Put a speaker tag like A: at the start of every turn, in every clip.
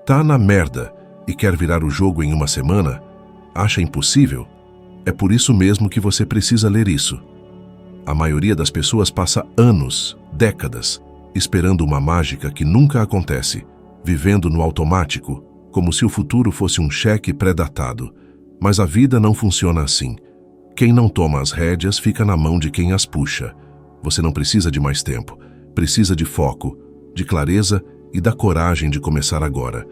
A: Tá na merda e quer virar o jogo em uma semana? Acha impossível? É por isso mesmo que você precisa ler isso. A maioria das pessoas passa anos, décadas, esperando uma mágica que nunca acontece, vivendo no automático, como se o futuro fosse um cheque pré-datado. Mas a vida não funciona assim. Quem não toma as rédeas fica na mão de quem as puxa. Você não precisa de mais tempo, precisa de foco, de clareza e da coragem de começar agora.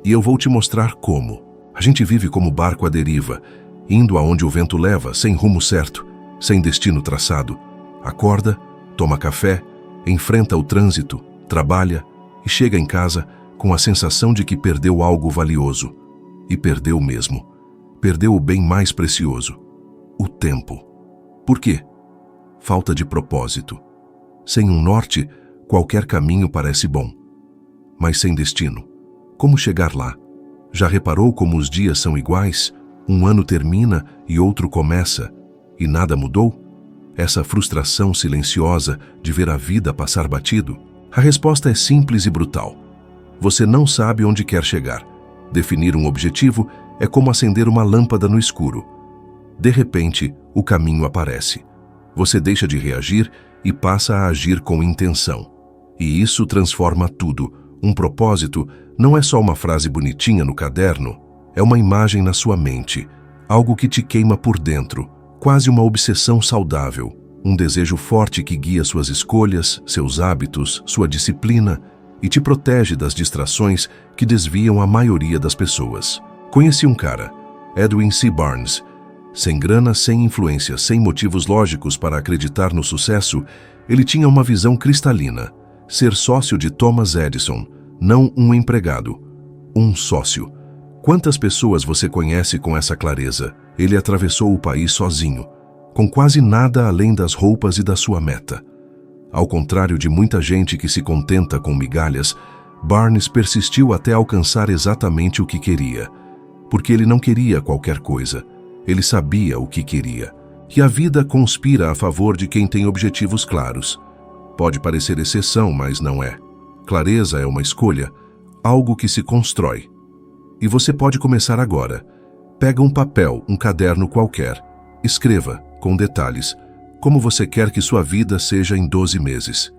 A: E eu vou te mostrar como. A gente vive como barco à deriva, indo aonde o vento leva, sem rumo certo, sem destino traçado. Acorda, toma café, enfrenta o trânsito, trabalha e chega em casa com a sensação de que perdeu algo valioso. E perdeu mesmo. Perdeu o bem mais precioso: o tempo. Por quê? Falta de propósito. Sem um norte, qualquer caminho parece bom. Mas sem destino, como chegar lá? Já reparou como os dias são iguais? Um ano termina e outro começa, e nada mudou? Essa frustração silenciosa de ver a vida passar batido? A resposta é simples e brutal. Você não sabe onde quer chegar. Definir um objetivo é como acender uma lâmpada no escuro. De repente, o caminho aparece. Você deixa de reagir e passa a agir com intenção. E isso transforma tudo. Um propósito não é só uma frase bonitinha no caderno, é uma imagem na sua mente, algo que te queima por dentro, quase uma obsessão saudável, um desejo forte que guia suas escolhas, seus hábitos, sua disciplina e te protege das distrações que desviam a maioria das pessoas. Conheci um cara, Edwin C. Barnes. Sem grana, sem influência, sem motivos lógicos para acreditar no sucesso, ele tinha uma visão cristalina: ser sócio de Thomas Edison, não um empregado, um sócio. Quantas pessoas você conhece com essa clareza? Ele atravessou o país sozinho, com quase nada além das roupas e da sua meta. Ao contrário de muita gente que se contenta com migalhas, Barnes persistiu até alcançar exatamente o que queria. Porque ele não queria qualquer coisa. Ele sabia o que queria. E a vida conspira a favor de quem tem objetivos claros. Pode parecer exceção, mas não é. Clareza é uma escolha, algo que se constrói. E você pode começar agora. Pega um papel, um caderno qualquer. Escreva, com detalhes, como você quer que sua vida seja em 12 meses.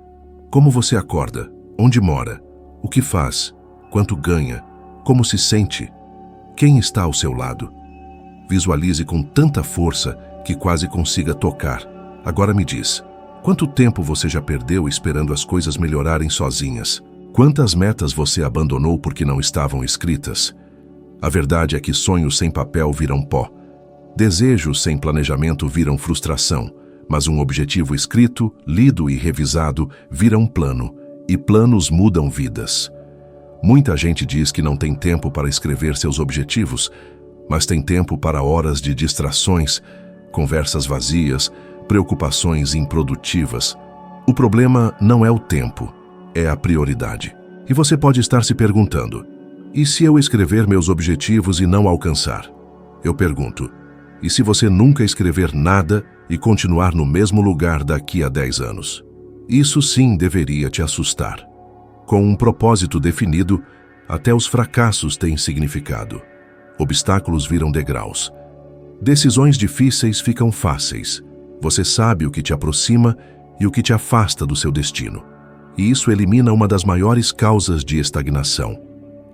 A: Como você acorda, onde mora, o que faz, quanto ganha, como se sente, quem está ao seu lado. Visualize com tanta força que quase consiga tocar. Agora me diz, quanto tempo você já perdeu esperando as coisas melhorarem sozinhas? Quantas metas você abandonou porque não estavam escritas? A verdade é que sonhos sem papel viram pó. Desejos sem planejamento viram frustração. Mas um objetivo escrito, lido e revisado vira um plano. E planos mudam vidas. Muita gente diz que não tem tempo para escrever seus objetivos, mas tem tempo para horas de distrações, conversas vazias, preocupações improdutivas. O problema não é o tempo, é a prioridade. E você pode estar se perguntando: e se eu escrever meus objetivos e não alcançar? Eu pergunto: e se você nunca escrever nada e continuar no mesmo lugar daqui a 10 anos? Isso sim deveria te assustar. Com um propósito definido, até os fracassos têm significado. Obstáculos viram degraus. Decisões difíceis ficam fáceis. Você sabe o que te aproxima e o que te afasta do seu destino. E isso elimina uma das maiores causas de estagnação: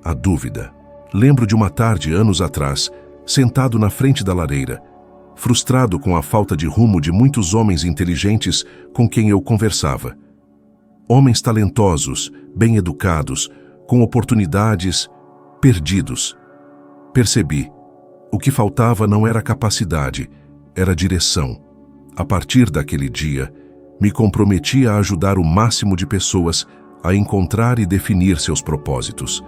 A: a dúvida. Lembro de uma tarde, anos atrás, sentado na frente da lareira, frustrado com a falta de rumo de muitos homens inteligentes com quem eu conversava. Homens talentosos, bem educados, com oportunidades, perdidos. Percebi, o que faltava não era capacidade, era direção. A partir daquele dia, me comprometi a ajudar o máximo de pessoas a encontrar e definir seus propósitos,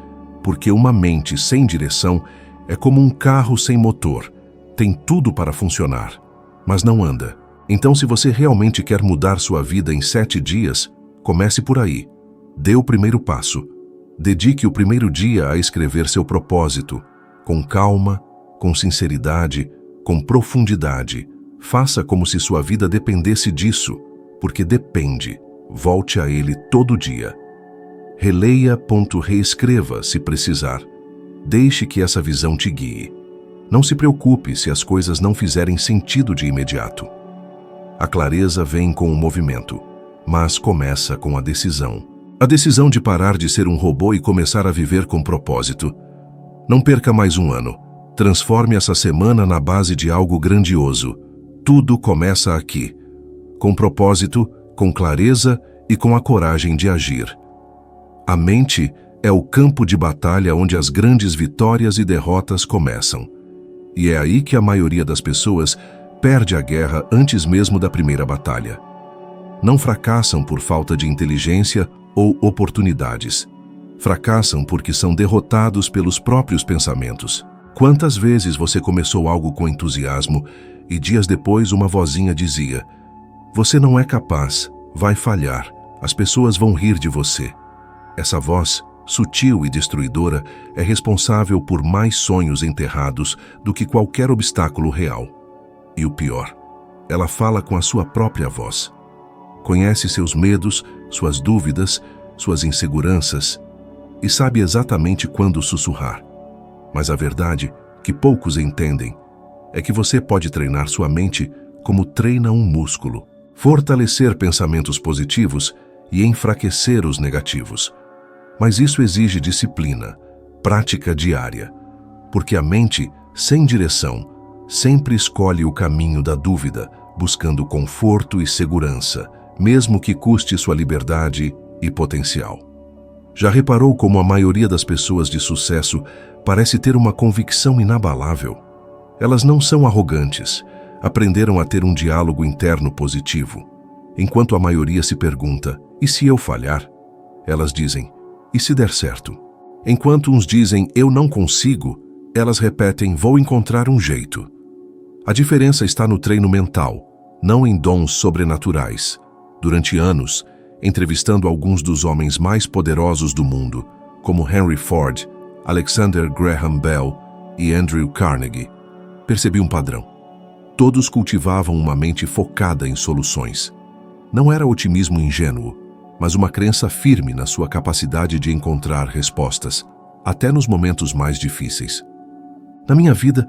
A: porque uma mente sem direção é como um carro sem motor. Tem tudo para funcionar, mas não anda. Então, se você realmente quer mudar sua vida em 7 dias, comece por aí. Dê o primeiro passo. Dedique o primeiro dia a escrever seu propósito, com calma, com sinceridade, com profundidade. Faça como se sua vida dependesse disso, porque depende. Volte a ele todo dia. Releia, reescreva, se precisar. Deixe que essa visão te guie. Não se preocupe se as coisas não fizerem sentido de imediato. A clareza vem com o movimento, mas começa com a decisão. A decisão de parar de ser um robô e começar a viver com propósito. Não perca mais um ano. Transforme essa semana na base de algo grandioso. Tudo começa aqui. Com propósito, com clareza e com a coragem de agir. A mente é o campo de batalha onde as grandes vitórias e derrotas começam. E é aí que a maioria das pessoas perde a guerra antes mesmo da primeira batalha. Não fracassam por falta de inteligência ou oportunidades. Fracassam porque são derrotados pelos próprios pensamentos. Quantas vezes você começou algo com entusiasmo e dias depois uma vozinha dizia: "Você não é capaz, vai falhar, as pessoas vão rir de você." Essa voz, sutil e destruidora, é responsável por mais sonhos enterrados do que qualquer obstáculo real. E o pior, ela fala com a sua própria voz. Conhece seus medos, suas dúvidas, suas inseguranças e sabe exatamente quando sussurrar. Mas a verdade, que poucos entendem, é que você pode treinar sua mente como treina um músculo. Fortalecer pensamentos positivos e enfraquecer os negativos. Mas isso exige disciplina, prática diária, porque a mente, sem direção, sempre escolhe o caminho da dúvida, buscando conforto e segurança, mesmo que custe sua liberdade e potencial. Já reparou como a maioria das pessoas de sucesso parece ter uma convicção inabalável? Elas não são arrogantes, aprenderam a ter um diálogo interno positivo. Enquanto a maioria se pergunta: "E se eu falhar?", elas dizem: "E se der certo?". Enquanto uns dizem: "Eu não consigo", elas repetem: "Vou encontrar um jeito". A diferença está no treino mental, não em dons sobrenaturais. Durante anos, entrevistando alguns dos homens mais poderosos do mundo, como Henry Ford, Alexander Graham Bell e Andrew Carnegie, percebi um padrão. Todos cultivavam uma mente focada em soluções. Não era otimismo ingênuo, mas uma crença firme na sua capacidade de encontrar respostas, até nos momentos mais difíceis. Na minha vida,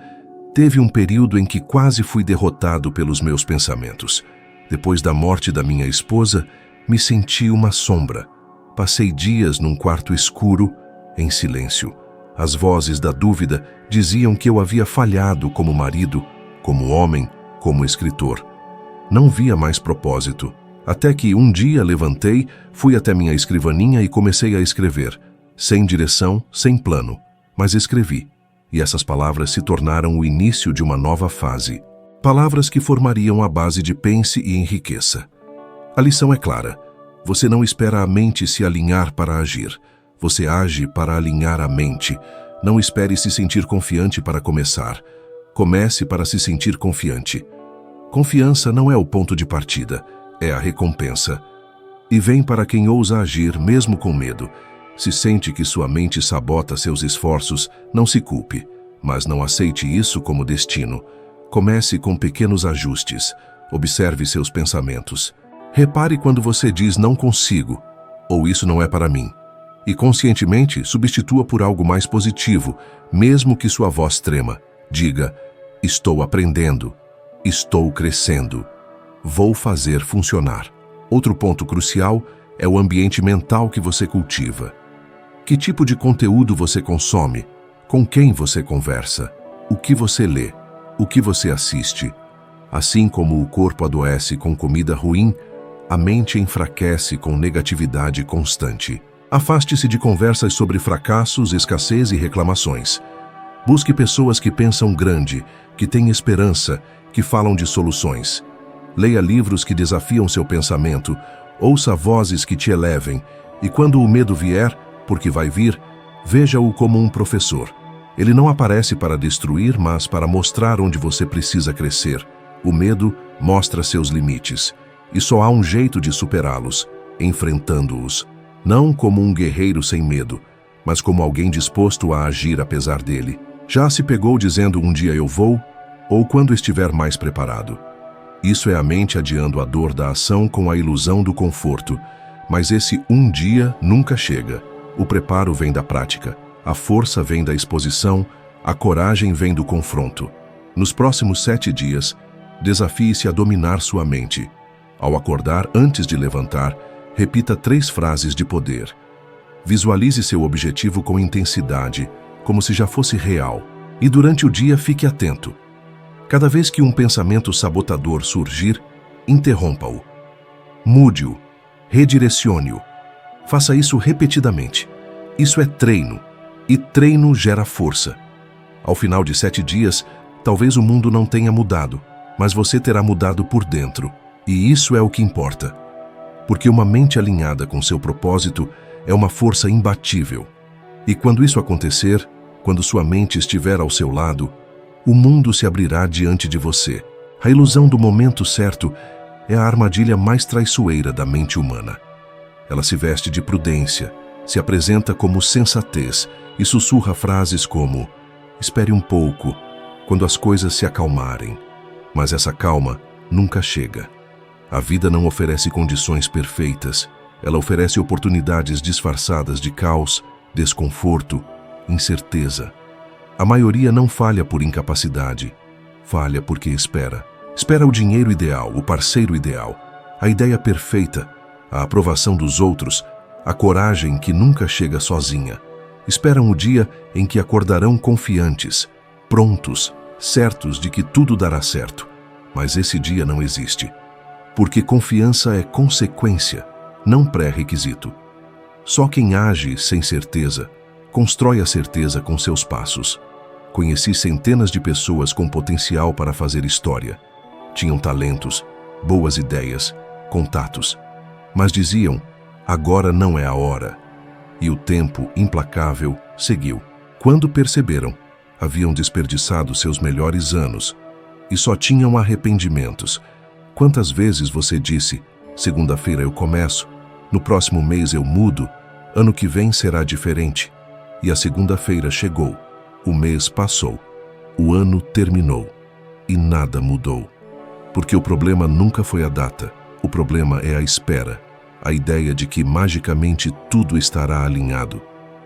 A: teve um período em que quase fui derrotado pelos meus pensamentos. Depois da morte da minha esposa, me senti uma sombra. Passei dias num quarto escuro, em silêncio. As vozes da dúvida diziam que eu havia falhado como marido, como homem, como escritor. Não via mais propósito. Até que um dia levantei, fui até minha escrivaninha e comecei a escrever. Sem direção, sem plano. Mas escrevi. E essas palavras se tornaram o início de uma nova fase. Palavras que formariam a base de Pense e Enriqueça. A lição é clara. Você não espera a mente se alinhar para agir. Você age para alinhar a mente. Não espere se sentir confiante para começar. Comece para se sentir confiante. Confiança não é o ponto de partida, é a recompensa. E vem para quem ousa agir mesmo com medo. Se sente que sua mente sabota seus esforços, não se culpe, mas não aceite isso como destino. Comece com pequenos ajustes. Observe seus pensamentos. Repare quando você diz "não consigo" ou "isso não é para mim". E conscientemente substitua por algo mais positivo, mesmo que sua voz trema. Diga: "Estou aprendendo, estou crescendo, vou fazer funcionar". Outro ponto crucial é o ambiente mental que você cultiva. Que tipo de conteúdo você consome? Com quem você conversa? O que você lê? O que você assiste? Assim como o corpo adoece com comida ruim, a mente enfraquece com negatividade constante. Afaste-se de conversas sobre fracassos, escassez e reclamações. Busque pessoas que pensam grande, que têm esperança, que falam de soluções. Leia livros que desafiam seu pensamento, ouça vozes que te elevem, e quando o medo vier, porque vai vir, veja-o como um professor. Ele não aparece para destruir, mas para mostrar onde você precisa crescer. O medo mostra seus limites, e só há um jeito de superá-los, enfrentando-os. Não como um guerreiro sem medo, mas como alguém disposto a agir apesar dele. Já se pegou dizendo "um dia eu vou", ou "quando estiver mais preparado"? Isso é a mente adiando a dor da ação com a ilusão do conforto, mas esse "um dia" nunca chega. O preparo vem da prática, a força vem da exposição, a coragem vem do confronto. Nos próximos 7 dias, desafie-se a dominar sua mente. Ao acordar, antes de levantar, repita 3 frases de poder. Visualize seu objetivo com intensidade, como se já fosse real. E durante o dia, fique atento. Cada vez que um pensamento sabotador surgir, interrompa-o. Mude-o. Redirecione-o. Faça isso repetidamente. Isso é treino. E treino gera força. Ao final de 7 dias, talvez o mundo não tenha mudado, mas você terá mudado por dentro. E isso é o que importa. Porque uma mente alinhada com seu propósito é uma força imbatível. E quando isso acontecer, quando sua mente estiver ao seu lado, o mundo se abrirá diante de você. A ilusão do momento certo é a armadilha mais traiçoeira da mente humana. Ela se veste de prudência, se apresenta como sensatez e sussurra frases como: espere um pouco, quando as coisas se acalmarem. Mas essa calma nunca chega. A vida não oferece condições perfeitas. Ela oferece oportunidades disfarçadas de caos, desconforto, incerteza. A maioria não falha por incapacidade. Falha porque espera. Espera o dinheiro ideal, o parceiro ideal, a ideia perfeita, a aprovação dos outros, a coragem que nunca chega sozinha. Esperam o dia em que acordarão confiantes, prontos, certos de que tudo dará certo. Mas esse dia não existe. Porque confiança é consequência, não pré-requisito. Só quem age sem certeza, constrói a certeza com seus passos. Conheci centenas de pessoas com potencial para fazer história. Tinham talentos, boas ideias, contatos. Mas diziam, agora não é a hora. E o tempo, implacável, seguiu. Quando perceberam, haviam desperdiçado seus melhores anos e só tinham arrependimentos. Quantas vezes você disse, segunda-feira eu começo, no próximo mês eu mudo, ano que vem será diferente. E a segunda-feira chegou, o mês passou, o ano terminou e nada mudou. Porque o problema nunca foi a data, o problema é a espera, a ideia de que magicamente tudo estará alinhado.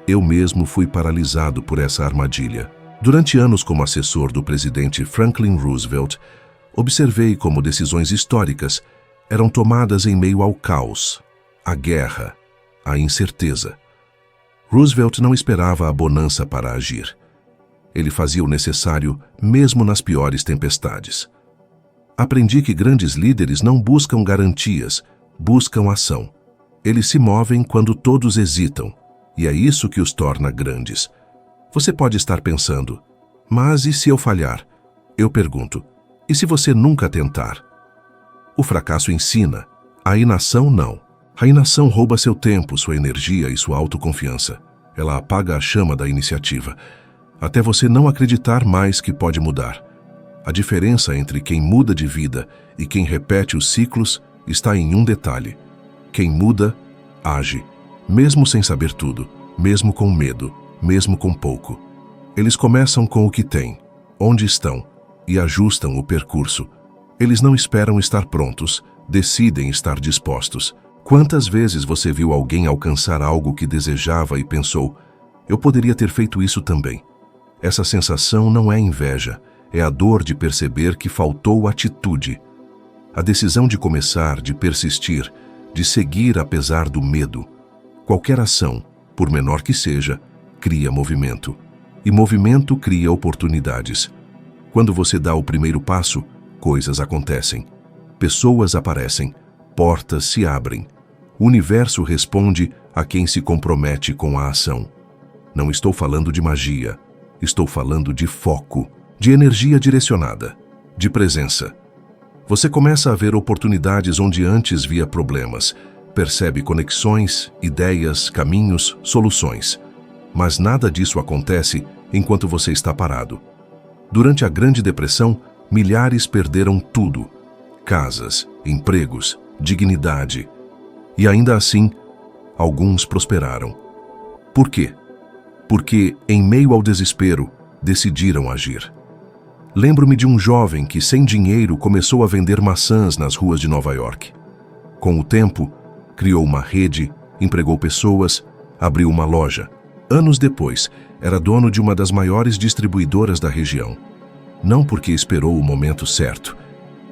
A: Eu mesmo fui paralisado por essa armadilha. Durante anos como assessor do presidente Franklin Roosevelt, observei como decisões históricas eram tomadas em meio ao caos, à guerra, à incerteza. Roosevelt não esperava a bonança para agir. Ele fazia o necessário mesmo nas piores tempestades. Aprendi que grandes líderes não buscam garantias, buscam ação. Eles se movem quando todos hesitam, e é isso que os torna grandes. Você pode estar pensando, mas e se eu falhar? Eu pergunto, e se você nunca tentar? O fracasso ensina, a inação não. A inação rouba seu tempo, sua energia e sua autoconfiança. Ela apaga a chama da iniciativa, até você não acreditar mais que pode mudar. A diferença entre quem muda de vida e quem repete os ciclos está em um detalhe. Quem muda, age, mesmo sem saber tudo, mesmo com medo, mesmo com pouco. Eles começam com o que têm, onde estão, e ajustam o percurso. Eles não esperam estar prontos, decidem estar dispostos. Quantas vezes você viu alguém alcançar algo que desejava e pensou, eu poderia ter feito isso também? Essa sensação não é inveja, é a dor de perceber que faltou atitude. A decisão de começar, de persistir, de seguir apesar do medo. Qualquer ação, por menor que seja, cria movimento. E movimento cria oportunidades. Quando você dá o primeiro passo, coisas acontecem. Pessoas aparecem, portas se abrem. O universo responde a quem se compromete com a ação. Não estou falando de magia, estou falando de foco, de energia direcionada, de presença. Você começa a ver oportunidades onde antes via problemas, percebe conexões, ideias, caminhos, soluções. Mas nada disso acontece enquanto você está parado. Durante a Grande Depressão, milhares perderam tudo: casas, empregos, dignidade. E ainda assim, alguns prosperaram. Por quê? Porque, em meio ao desespero, decidiram agir. Lembro-me de um jovem que, sem dinheiro, começou a vender maçãs nas ruas de Nova York. Com o tempo, criou uma rede, empregou pessoas, Abriu uma loja. Anos depois, era dono de uma das maiores distribuidoras da região. Não porque esperou o momento certo,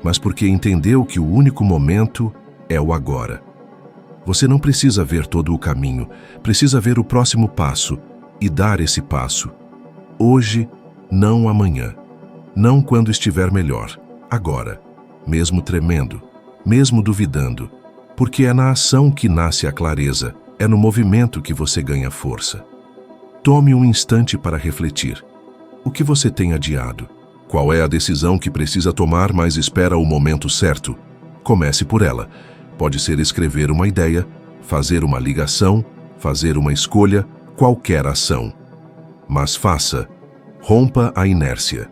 A: mas porque entendeu que o único momento é o agora. Você não precisa ver todo o caminho, precisa ver o próximo passo e dar esse passo. Hoje, não amanhã. Não quando estiver melhor. Agora. Mesmo tremendo, mesmo duvidando. Porque é na ação que nasce a clareza, é no movimento que você ganha força. Tome um instante para refletir. O que você tem adiado? Qual é a decisão que precisa tomar, mas espera o momento certo? Comece por ela. Pode ser escrever uma ideia, fazer uma ligação, fazer uma escolha, qualquer ação. Mas faça. Rompa a inércia.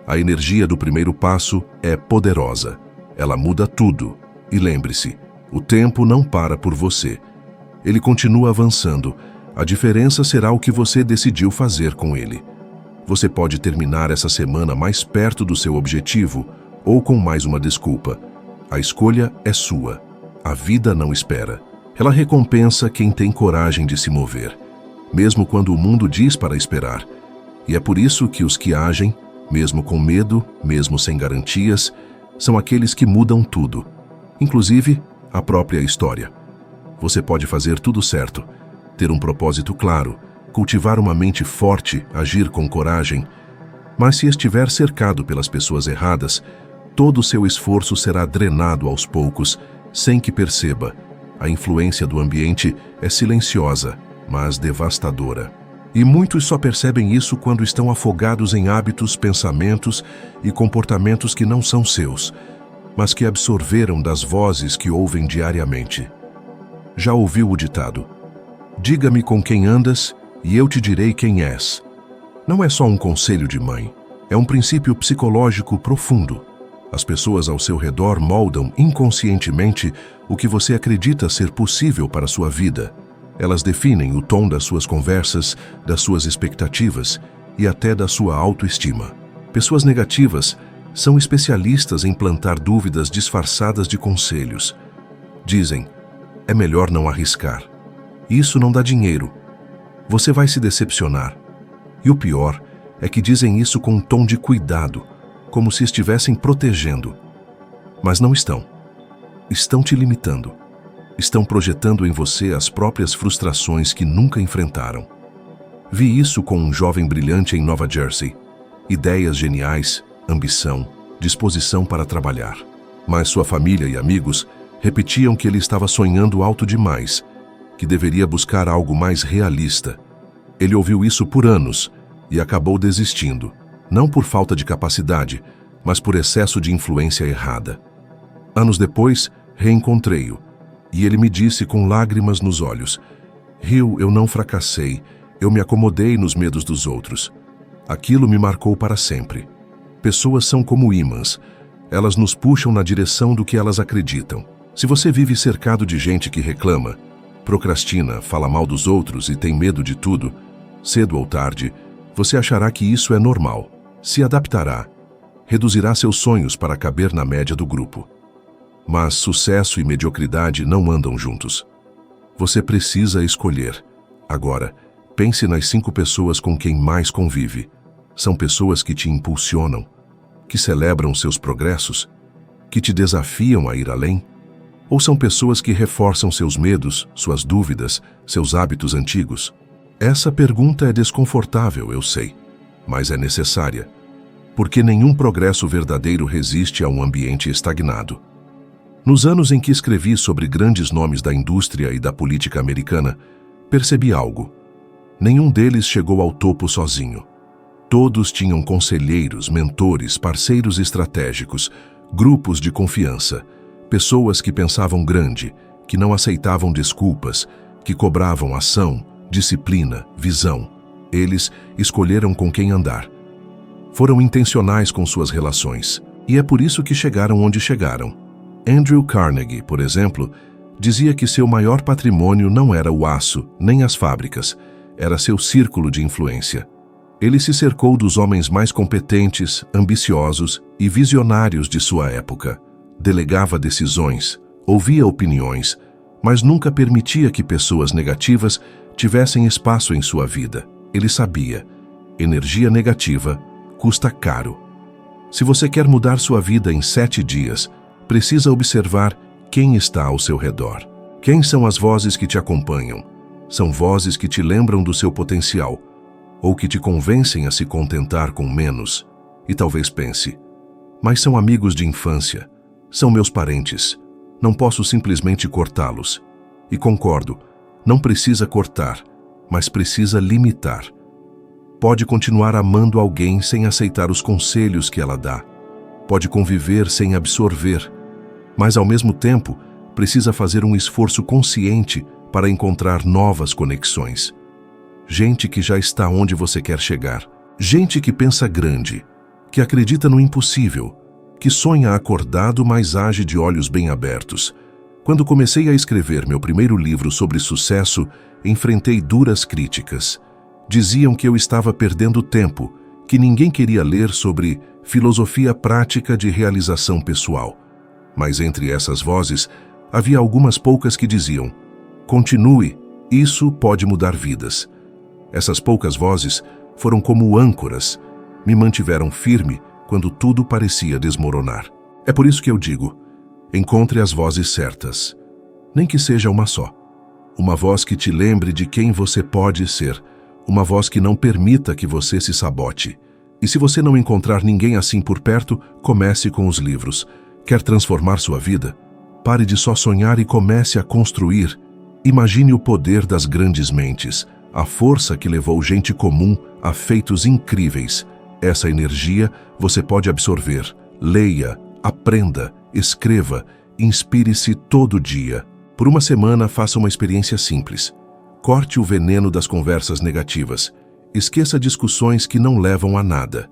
A: A energia do primeiro passo é poderosa. Ela muda tudo. E lembre-se, o tempo não para por você. Ele continua avançando. A diferença será o que você decidiu fazer com ele. Você pode terminar essa semana mais perto do seu objetivo ou com mais uma desculpa. A escolha é sua. A vida não espera. Ela recompensa quem tem coragem de se mover, mesmo quando o mundo diz para esperar. E é por isso que os que agem, mesmo com medo, mesmo sem garantias, são aqueles que mudam tudo, inclusive a própria história. Você pode fazer tudo certo, ter um propósito claro, cultivar uma mente forte, agir com coragem, mas se estiver cercado pelas pessoas erradas, todo o seu esforço será drenado aos poucos, sem que perceba. A influência do ambiente é silenciosa, mas devastadora. E muitos só percebem isso quando estão afogados em hábitos, pensamentos e comportamentos que não são seus, mas que absorveram das vozes que ouvem diariamente. Já ouviu o ditado: diga-me com quem andas e eu te direi quem és. Não é só um conselho de mãe, é um princípio psicológico profundo. As pessoas ao seu redor moldam inconscientemente o que você acredita ser possível para a sua vida. Elas definem o tom das suas conversas, das suas expectativas e até da sua autoestima. Pessoas negativas são especialistas em plantar dúvidas disfarçadas de conselhos. Dizem: é melhor não arriscar. Isso não dá dinheiro. Você vai se decepcionar. E o pior é que dizem isso com um tom de cuidado, como se estivessem protegendo. Mas não estão. Estão te limitando. Estão projetando em você as próprias frustrações que nunca enfrentaram. Vi isso com um jovem brilhante em Nova Jersey. Ideias geniais, ambição, disposição para trabalhar. Mas sua família e amigos repetiam que ele estava sonhando alto demais, que deveria buscar algo mais realista. Ele ouviu isso por anos e acabou desistindo, não por falta de capacidade, mas por excesso de influência errada. Anos depois, reencontrei-o, e ele me disse com lágrimas nos olhos: Hill, eu não fracassei, eu me acomodei nos medos dos outros. Aquilo me marcou para sempre. Pessoas são como ímãs, elas nos puxam na direção do que elas acreditam. Se você vive cercado de gente que reclama, procrastina, fala mal dos outros e tem medo de tudo, cedo ou tarde, você achará que isso é normal, se adaptará, reduzirá seus sonhos para caber na média do grupo. Mas sucesso e mediocridade não andam juntos. Você precisa escolher. Agora, pense nas 5 pessoas com quem mais convive. São pessoas que te impulsionam, que celebram seus progressos, que te desafiam a ir além? Ou são pessoas que reforçam seus medos, suas dúvidas, seus hábitos antigos? Essa pergunta é desconfortável, eu sei, mas é necessária, porque nenhum progresso verdadeiro resiste a um ambiente estagnado. Nos anos em que escrevi sobre grandes nomes da indústria e da política americana, percebi algo. Nenhum deles chegou ao topo sozinho. Todos tinham conselheiros, mentores, parceiros estratégicos, grupos de confiança, pessoas que pensavam grande, que não aceitavam desculpas, que cobravam ação, disciplina, visão. Eles escolheram com quem andar. Foram intencionais com suas relações, e é por isso que chegaram onde chegaram. Andrew Carnegie, por exemplo, dizia que seu maior patrimônio não era o aço, nem as fábricas, era seu círculo de influência. Ele se cercou dos homens mais competentes, ambiciosos e visionários de sua época. Delegava decisões, ouvia opiniões, mas nunca permitia que pessoas negativas tivessem espaço em sua vida. Ele sabia: energia negativa custa caro. Se você quer mudar sua vida em 7 dias, precisa observar quem está ao seu redor. Quem são as vozes que te acompanham? São vozes que te lembram do seu potencial, ou que te convencem a se contentar com menos? E talvez pense: mas são amigos de infância, são meus parentes, não posso simplesmente cortá-los. E concordo, não precisa cortar, mas precisa limitar. Pode continuar amando alguém sem aceitar os conselhos que ela dá. Pode conviver sem absorver, mas ao mesmo tempo precisa fazer um esforço consciente para encontrar novas conexões. Gente que já está onde você quer chegar. Gente que pensa grande, que acredita no impossível, que sonha acordado, mas age de olhos bem abertos. Quando comecei a escrever meu primeiro livro sobre sucesso, enfrentei duras críticas. Diziam que eu estava perdendo tempo, que ninguém queria ler sobre filosofia prática de realização pessoal. Mas entre essas vozes, havia algumas poucas que diziam: continue, isso pode mudar vidas. Essas poucas vozes foram como âncoras, me mantiveram firme quando tudo parecia desmoronar. É por isso que eu digo: encontre as vozes certas, nem que seja uma só. Uma voz que te lembre de quem você pode ser, uma voz que não permita que você se sabote. E se você não encontrar ninguém assim por perto, comece com os livros. Quer transformar sua vida? Pare de só sonhar e comece a construir. Imagine o poder das grandes mentes, a força que levou gente comum a feitos incríveis. Essa energia você pode absorver. Leia, aprenda, escreva, inspire-se todo dia. Por uma semana, faça uma experiência simples. Corte o veneno das conversas negativas. Esqueça discussões que não levam a nada.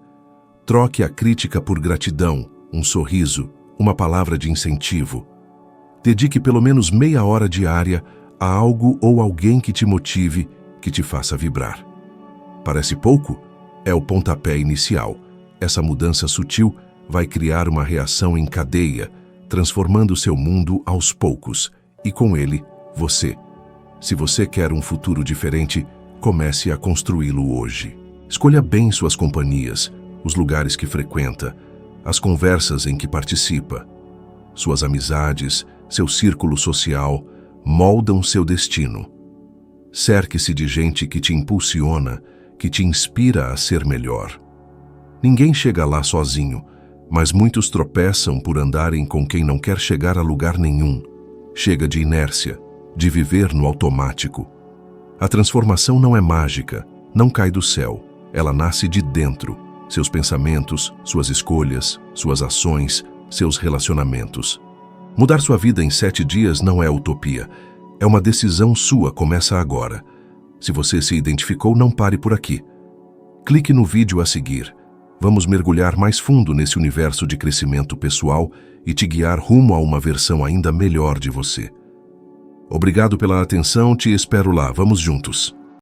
A: Troque a crítica por gratidão, um sorriso, uma palavra de incentivo. Dedique pelo menos meia hora diária a algo ou alguém que te motive, que te faça vibrar. Parece pouco? É o pontapé inicial. Essa mudança sutil vai criar uma reação em cadeia, transformando seu mundo aos poucos, e com ele, você. Se você quer um futuro diferente, comece a construí-lo hoje. Escolha bem suas companhias, os lugares que frequenta, as conversas em que participa. Suas amizades, seu círculo social, moldam seu destino. Cerque-se de gente que te impulsiona, que te inspira a ser melhor. Ninguém chega lá sozinho, mas muitos tropeçam por andarem com quem não quer chegar a lugar nenhum. Chega de inércia, de viver no automático. A transformação não é mágica, não cai do céu. Ela nasce de dentro. Seus pensamentos, suas escolhas, suas ações, seus relacionamentos. Mudar sua vida em 7 dias não é utopia. É uma decisão sua, começa agora. Se você se identificou, não pare por aqui. Clique no vídeo a seguir. Vamos mergulhar mais fundo nesse universo de crescimento pessoal e te guiar rumo a uma versão ainda melhor de você. Obrigado pela atenção, te espero lá, vamos juntos.